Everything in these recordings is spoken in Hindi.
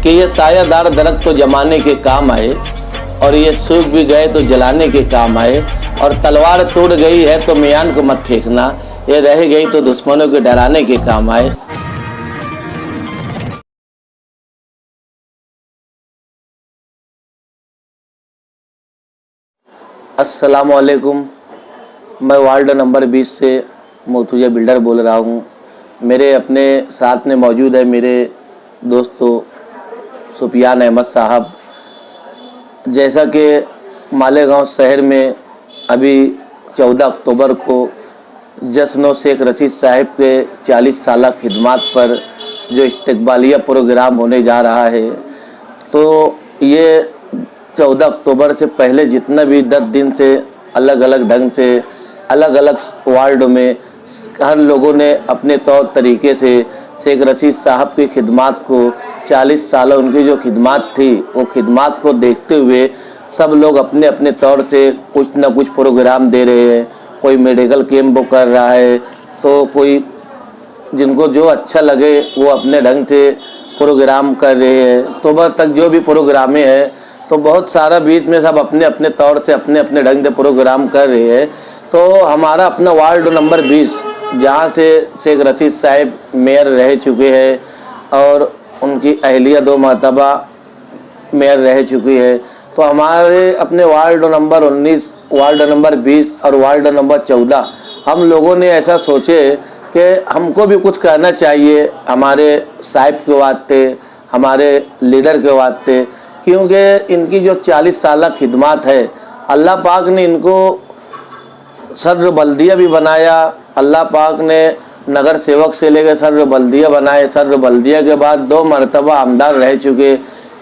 कि ये सायादार दरख्त तो जमाने के काम आए, और ये सूख भी गए तो जलाने के काम आए, और तलवार टूट गई है तो मियान को मत फेंकना, ये रह गई तो दुश्मनों के डराने के काम आए। अस्सलामुअलैकुम, मैं वार्ड नंबर 20 से मुर्तुजा बिल्डर बोल रहा हूँ। मेरे अपने साथ में मौजूद है मेरे दोस्तों सुफियान अहमद साहब। जैसा कि मालेगांव शहर में अभी 14 अक्टूबर को जश्न शेख रशीद साहब के 40 साल खिदमत पर जो इस्तकबालिया प्रोग्राम होने जा रहा है, तो ये 14 अक्टूबर से पहले जितना भी 10 दिन से अलग अलग ढंग से अलग अलग वार्ड में हर लोगों ने अपने तौर तरीके से शेख रशीद साहब की खिदमत को 40 साल उनकी जो खिदमत थी वो खिदमत को देखते हुए सब लोग अपने अपने तौर से कुछ ना कुछ प्रोग्राम दे रहे हैं। कोई मेडिकल कैंप कर रहा है, तो कोई जिनको जो अच्छा लगे वो अपने ढंग से प्रोग्राम कर रहे हैं। अक्टूबर तक जो भी प्रोग्रामें हैं तो बहुत सारा बीच में सब अपने अपने तौर से अपने अपने ढंग से प्रोग्राम कर रहे हैं। तो हमारा अपना वार्ड नंबर 20 जहाँ से शेख रशीद साहब मेयर रह चुके हैं और उनकी अहलिया 2 मरतबा मेयर रह चुकी है, तो हमारे अपने वार्ड नंबर 19, वार्ड नंबर 20 और वार्ड नंबर 14 हम लोगों ने ऐसा सोचे कि हमको भी कुछ करना चाहिए हमारे साहिब के वास्ते, हमारे लीडर के वास्ते, क्योंकि इनकी जो 40 साल खिदमत है, अल्लाह पाक ने इनको सदर बल्दिया भी बनाया। अल्लाह पाक ने नगर सेवक से लेकर सदर बल्दिया बनाए। सदर बल्दिया के बाद 2 मरतबा आमदार रह चुके,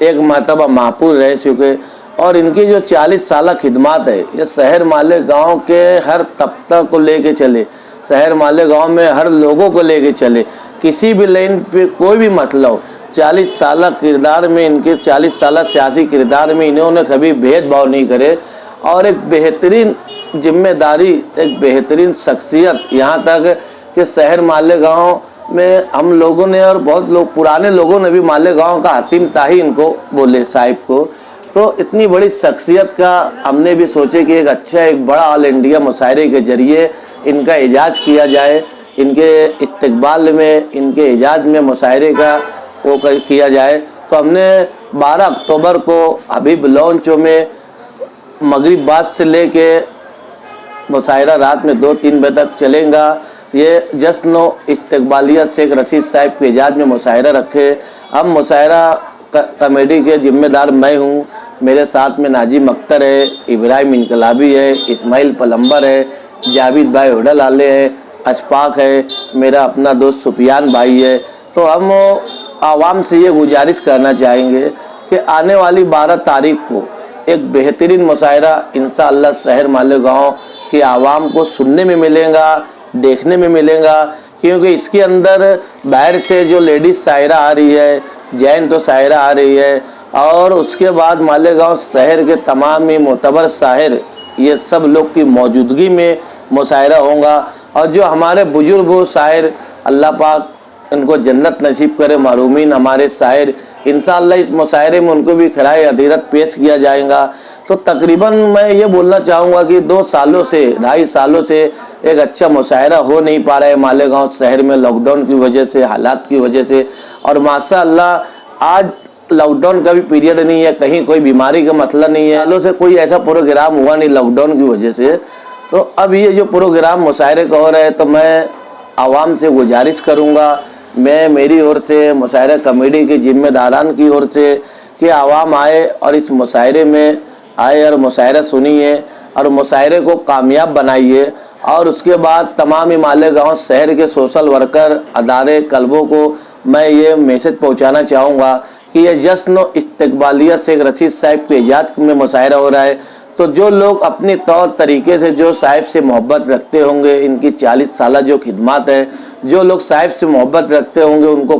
1 मरतबा महापुर रह चुके, और इनकी जो 40 साल खिदमत है ये शहर मालेगांव के हर तबका को लेके चले, शहर मालेगांव में हर लोगों को लेके चले। किसी भी लाइन पे कोई भी मसला हो, 40 साल किरदार में इनके 40 साल सियासी किरदार में इन्होंने कभी भेदभाव नहीं करे, और एक बेहतरीन जिम्मेदारी, एक बेहतरीन शख्सियत, यहाँ तक कि शहर मालेगांव में हम लोगों ने और बहुत लोग पुराने लोगों ने भी मालेगांव का हतीम ताही इनको बोले साहिब को। तो इतनी बड़ी शख्सियत का हमने भी सोचे कि एक अच्छा एक बड़ा ऑल इंडिया मुशायरे के जरिए इनका एजाज़ किया जाए, इनके इस्तकबाल में, इनके एजाज़ में मुशायरे का वो किया जाए। तो हमने 12 अक्टूबर को हबीब लॉन्चों में मगरिब बाद से लेके मुशायरा रात में 2-3 बजे तक चलेगा। ये जश्न इस्तकबालिया शेख रशीद साहब के एजाज़ में मुशायरा रखे। हम मुशायरा कमेटी के जिम्मेदार मैं हूँ, मेरे साथ में नाजिम अख्तर है, इब्राहिम इनकलाबी है, इस्माइल पलम्बर है, जावेद भाई होडल आले है, अशफाक है, मेरा अपना दोस्त सुफियान भाई है। तो हम आवाम से ये गुजारिश करना चाहेंगे कि आने वाली 12 तारीख को एक बेहतरीन मुशायरा इंशाअल्लाह शहर मालेगांव की आवाम को सुनने में मिलेगा, देखने में मिलेगा, क्योंकि इसके अंदर बाहर से जो लेडीज़ शायरा आ रही है, जैन तो शायरा आ रही है, और उसके बाद मालेगांव शहर के तमाम ही मोतबर शायर, ये सब लोग की मौजूदगी में मुशायरा होगा। और जो हमारे बुजुर्ग शायर, अल्लाह पाक उनको जन्नत नसीब करे, महरूमीन हमारे शायर, इंशाअल्लाह इस मुशायरे में उनको भी खराए अदीरत पेश किया जाएगा। तो तकरीबन मैं ये बोलना चाहूँगा कि 2 सालों से, 2.5 सालों से एक अच्छा मुशायरा हो नहीं पा रहा है मालेगांव शहर में, लॉकडाउन की वजह से, हालात की वजह से। और माशाअल्लाह आज लॉकडाउन का भी पीरियड नहीं है, कहीं कोई बीमारी का मसला नहीं है, सालों से कोई ऐसा प्रोग्राम हुआ नहीं लॉकडाउन की वजह से। तो अब ये जो प्रोग्राम मुशायरे का हो रहा है, तो मैं आवाम से गुजारिश करूँगा, मैं मेरी ओर से, मुशायरा कमेटी के जिम्मेदारान की ओर से, कि आवाम आए और इस मुशायरे में आए और मुशायरा सुनिए और मुशायरे को कामयाब बनाइए। और उसके बाद तमाम मालेगांव शहर के सोशल वर्कर, अदारे, क्लबों को मैं ये मैसेज पहुंचाना चाहूँगा कि ये जश्न इस्तकबालिया शेख रशीद साहब के एजाज़ में मुशायरा हो रहा है। तो जो लोग अपने तौर तरीके से जो साहिब से मोहब्बत रखते होंगे, इनकी 40 साल जो खिदमत है, जो लोग साहिब से मोहब्बत रखते होंगे उनको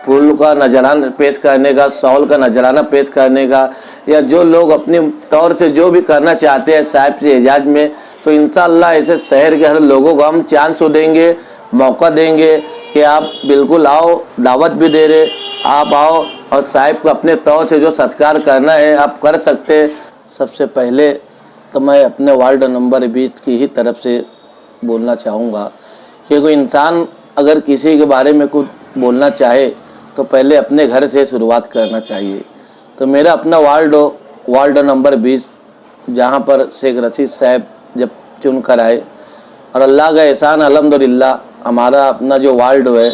फूल का नजराना पेश करने का, शॉल का नजराना पेश करने का, या जो लोग अपने तौर से जो भी करना चाहते हैं साहिब से एजाज़ में, तो इंशाअल्लाह ऐसे शहर के हर लोगों को हम चांस देंगे, मौका देंगे कि आप बिल्कुल आओ, दावत भी दे रहे, आप आओ और साहिब को अपने तौर से जो सत्कार करना है आप कर सकते हैं। सबसे पहले तो मैं अपने वार्ड नंबर 20 की ही तरफ से बोलना चाहूँगा कि कोई इंसान अगर किसी के बारे में कुछ बोलना चाहे तो पहले अपने घर से शुरुआत करना चाहिए। तो मेरा अपना वार्ड नंबर 20, जहाँ पर शेख रशीद साहब जब चुन कर आए, और अल्लाह का एहसान अल्हम्दुलिल्लाह हमारा अपना जो वार्ड है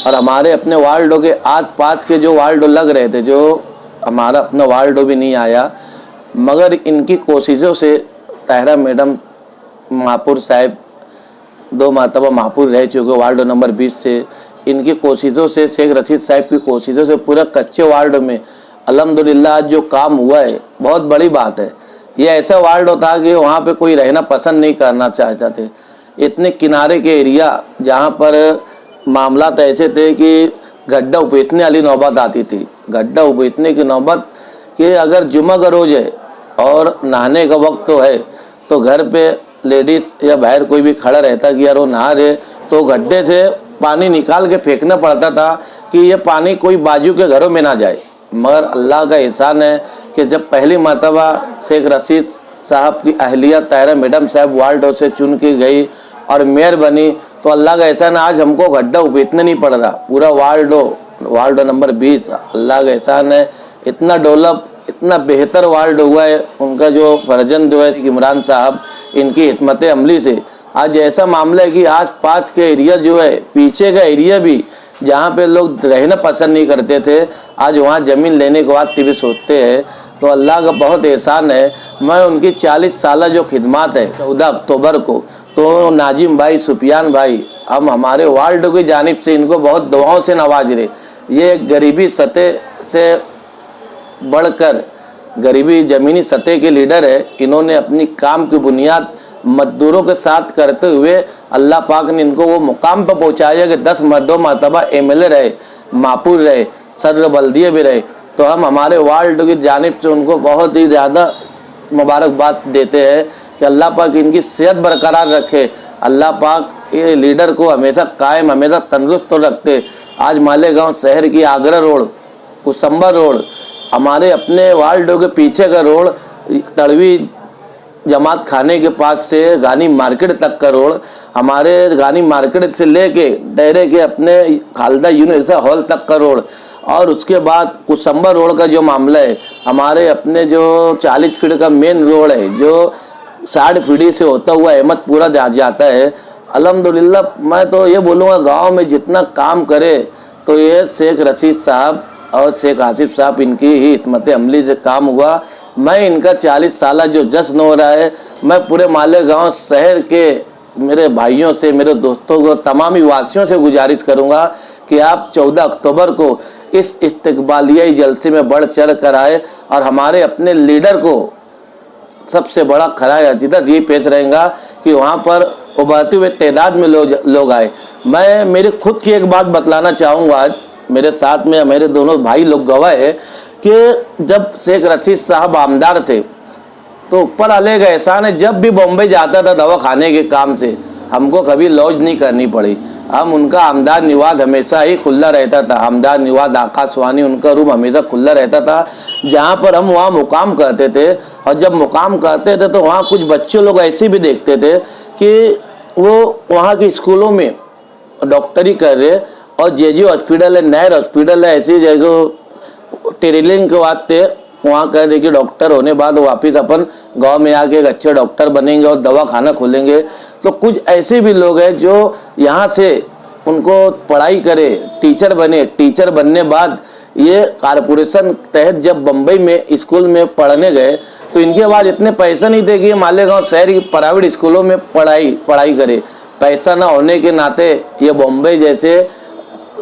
और हमारे अपने वार्डों के आस पास के जो वार्ड लग रहे थे, जो हमारा अपना वार्ड भी नहीं आया, मगर इनकी कोशिशों से ताहिरा मैडम महापुर साहब 2 मरतबा महापुर रह चुके वार्ड नंबर 20 से, इनकी कोशिशों से, शेख रशीद साहब की कोशिशों से पूरा कच्चे वार्ड में अल्हम्दुलिल्लाह आज जो काम हुआ है बहुत बड़ी बात है। ये ऐसा वार्ड होता कि वहाँ पे कोई रहना पसंद नहीं करना चाहते थे। इतने किनारे के एरिया जहाँ पर मामला ऐसे थे कि गड्ढा उपेटने वाली नौबत आती थी। गड्ढा उपेटने की नौबत कि अगर जुमा का रोज है और नहाने का वक्त तो है तो घर पे लेडीज़ या बाहर कोई भी खड़ा रहता कि यार वो नहा रहे, तो गड्ढे से पानी निकाल के फेंकना पड़ता था कि ये पानी कोई बाजू के घरों में ना जाए। मगर अल्लाह का एहसान है कि जब पहली मरतबा शेख रशीद साहब की अहलिया ताहिरा मैडम साहब वार्ड से चुन की गई और मेयर बनी, तो अल्लाह का एहसान आज हमको गड्ढा उपेटना नहीं पड़ रहा। पूरा वार्ड नंबर 20 अल्लाह का एहसान है, इतना डेवलप, इतना बेहतर वार्ड हुआ है। उनका जो फर्जंद जो है इमरान साहब, इनकी हिम्मत अमली से आज ऐसा मामला है कि आस पास के एरिया जो है, पीछे का एरिया भी जहाँ पे लोग रहना पसंद नहीं करते थे, आज वहाँ ज़मीन लेने के बाद भी सोचते हैं। तो अल्लाह का बहुत एहसान है। मैं उनकी 40 साल जो खिदमत है 14 अक्टूबर को, तो नाजिम भाई, सुफियान भाई, हम हमारे वार्ड की जानिब से इनको बहुत दुआओं से नवाज रहे। ये गरीबी सतह से बढ़कर गरीबी ज़मीनी सतह के लीडर है। इन्होंने अपनी काम की बुनियाद मजदूरों के साथ करते हुए अल्लाह पाक ने इनको वो मुकाम पर पहुँचाया कि 10 मरतबा MLA रहे, महापुर रहे, सदर बल्दिया भी रहे। तो हम हमारे वार्ड की जानिब से उनको बहुत ही ज़्यादा मुबारकबाद देते हैं कि अल्लाह पाक इनकी सेहत बरकरार रखे। अल्लाह पाक ये लीडर को हमेशा कायम, हमेशा तंदुरुस्त रखते। आज मालेगांव शहर की आगरा रोड, कुसम्बर रोड, हमारे अपने वार्डों के पीछे का रोड, तड़वी जमात खाने के पास से गानी मार्केट तक का रोड, हमारे गानी मार्केट से लेके डेरे के अपने खालदा यूनिवर्सिटी हॉल तक का रोड, और उसके बाद कुसम्बर रोड का जो मामला है, हमारे अपने जो 40 फीट का मेन रोड है जो 60 फीट से होता हुआ अहमदपुरा जाता है। अल्हम्दुलिल्लाह मैं तो ये बोलूँगा गाँव में जितना काम करे तो ये शेख रशीद साहब और शेख आसिफ साहब, इनकी ही हिम्मत अमली से काम हुआ। मैं इनका 40 साल जो जश्न हो रहा है, मैं पूरे मालेगांव शहर के मेरे भाइयों से, मेरे दोस्तों को, तमामी वासियों से गुजारिश करूंगा कि आप 14 अक्टूबर को इस इस्तकबालियाई जलसे में बढ़ चढ़ कर आए और हमारे अपने लीडर को सबसे बड़ा खराज अकीदत ये पेश रहेगा कि वहाँ पर उभरते हुए तादाद में लोग आए। मैं मेरी खुद की एक बात बतलाना चाहूँगा। आज मेरे साथ में मेरे दोनों भाई लोग गवाह है कि जब शेख रशीद साहब आमदार थे तो ऊपर वाले का एहसान है, जब भी बॉम्बे जाता था दवा खाने के काम से, हमको कभी लॉज नहीं करनी पड़ी। हम उनका आमदार निवास हमेशा ही खुला रहता था। आमदार निवास आकाशवाणी, उनका रूम हमेशा खुला रहता था, जहाँ पर हम वहाँ मुकाम करते थे। और जब मुकाम करते थे तो वहाँ कुछ बच्चे लोग ऐसे भी देखते थे कि वो वहाँ के स्कूलों में डॉक्टरी कर रहे, और जे हॉस्पिटल है, नहर हॉस्पिटल है, ऐसी जगह ट्रेनिंग के वास्ते वहाँ कह रहे कि डॉक्टर होने बाद वापस अपन गांव में आके एक अच्छे डॉक्टर बनेंगे और दवा खाना खोलेंगे। तो कुछ ऐसे भी लोग हैं जो यहाँ से उनको पढ़ाई करे, टीचर बने, टीचर बनने बाद ये कारपोरेशन तहत जब बम्बई में स्कूल में पढ़ने गए तो इनके पास इतने पैसा नहीं थे कि मालेगांव शहर की प्राइवेट स्कूलों में पढ़ाई करे। पैसा ना होने के नाते ये बॉम्बे जैसे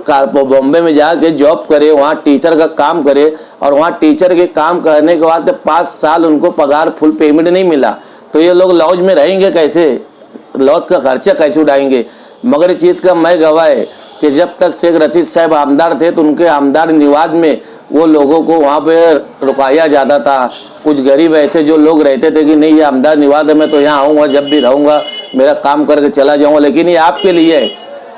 बॉम्बे में जाके जॉब करे, वहाँ टीचर का काम करे, और वहाँ टीचर के काम करने के बाद 5 साल उनको पगार फुल पेमेंट नहीं मिला। तो ये लोग लॉज में रहेंगे कैसे, लॉज का खर्चा कैसे उठाएंगे। मगर इस चीज़ का मैं गवाह है कि जब तक शेख रशीद साहब आमदार थे तो उनके आमदार निवास में वो लोगों को वहाँ पे रुकाया जाता था। कुछ गरीब ऐसे जो लोग रहते थे कि नहीं ये आमदार निवास है, मैं तो यहाँ आऊँगा, जब भी रहूँगा मेरा काम करके चला जाऊँगा, लेकिन ये आपके लिए है।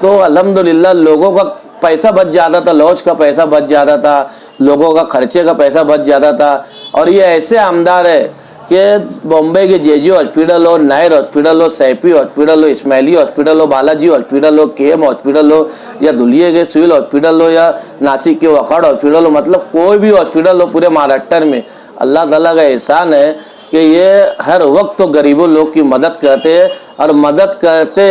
तो अल्हम्दुलिल्लाह लोगों का पैसा बच जाता था, लॉज का पैसा बच जाता था, लोगों का खर्चे का पैसा बच जाता था। और ये ऐसे आमदार है कि बॉम्बे के जेजी हॉस्पिटल हो, नायर हॉस्पिटल हो, सैफी हॉस्पिटल हो, इस्माइली हॉस्पिटल हो, बालाजी हॉस्पिटल हो, केएम हॉस्पिटल हो, या धुलिये के सिविल हॉस्पिटल हो, या नासिक के वकाड़ हॉस्पिटल हो, मतलब कोई भी हॉस्पिटल हो पूरे महाराष्ट्र में, अल्लाह ताला का एहसान है कि ये हर वक्त तो गरीबों लोग की मदद करते हैं। और मदद करते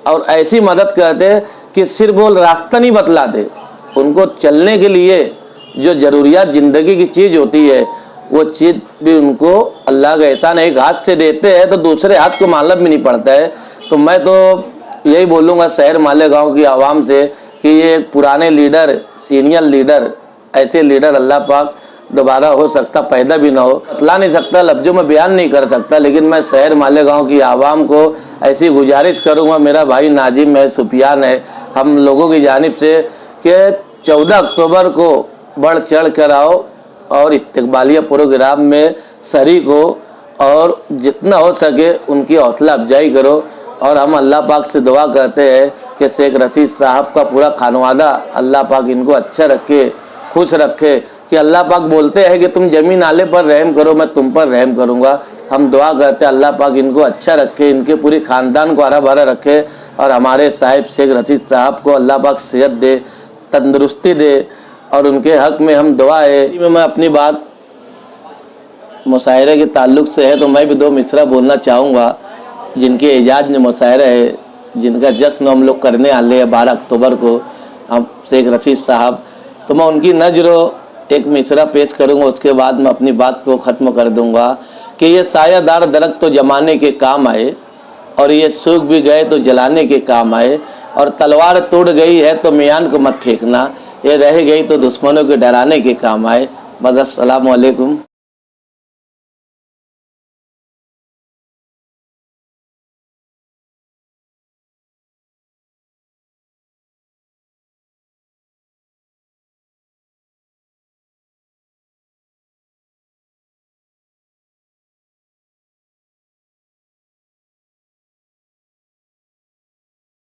और ऐसी मदद करते कि सिर्फ वो रास्ता नहीं बतलाते, उनको चलने के लिए जो ज़रूरियात ज़िंदगी की चीज़ होती है वो चीज़ भी उनको अल्लाह का एहसान है। एक हाथ से देते हैं तो दूसरे हाथ को मालूम भी नहीं पड़ता है। तो मैं तो यही बोलूँगा शहर मालेगांव की आवाम से कि ये पुराने लीडर, सीनियर लीडर, ऐसे लीडर अल्लाह पाक दोबारा हो सकता पैदा भी ना हो, बतला नहीं सकता, लफ्ज़ों में बयान नहीं कर सकता, लेकिन मैं शहर मालेगांव की आवाम को ऐसी गुजारिश करूँगा, मेरा भाई नाजिम है, सुफियान है, हम लोगों की जानिब से कि 14 अक्टूबर को बढ़ चढ़ कर आओ और इस्तकबालिया प्रोग्राम में शरीक हो और जितना हो सके उनकी हौसला अफजाई करो। और हम अल्लाह पाक से दुआ करते हैं कि शेख रशीद साहब का पूरा खानवादा अल्लाह पाक इनको अच्छा रखे, खुश रखे। कि अल्लाह पाक बोलते हैं कि तुम ज़मीन आले पर रहम करो, मैं तुम पर रहम करूँगा। हम दुआ करते हैं अल्लाह पाक इनको अच्छा रखे, इनके पूरे ख़ानदान को हरा भरा रखे, और हमारे साहिब शेख रशीद साहब को अल्लाह पाक सेहत दे, तंदुरुस्ती दे, और उनके हक़ में हम दुआ है। मैं अपनी बात मुशायरे के ताल्लुक़ से है तो मैं भी 2 मिसरा बोलना चाहूँगा। जिनके एजाज़ में मुशायरा है, जिनका जश्न हम लोग करने वाले हैं 12 अक्टूबर को, हम शेख रशीद साहब, तो मैं उनकी नज़रों एक मिसरा पेश करूँगा, उसके बाद मैं अपनी बात को ख़त्म कर दूँगा कि ये सायादार दरख्त तो जमाने के काम आए, और ये सूख भी गए तो जलाने के काम आए, और तलवार टूट गई है तो मियान को मत फेंकना, ये रह गई तो दुश्मनों के डराने के काम आए। बस अस्सलामु अलैकुम।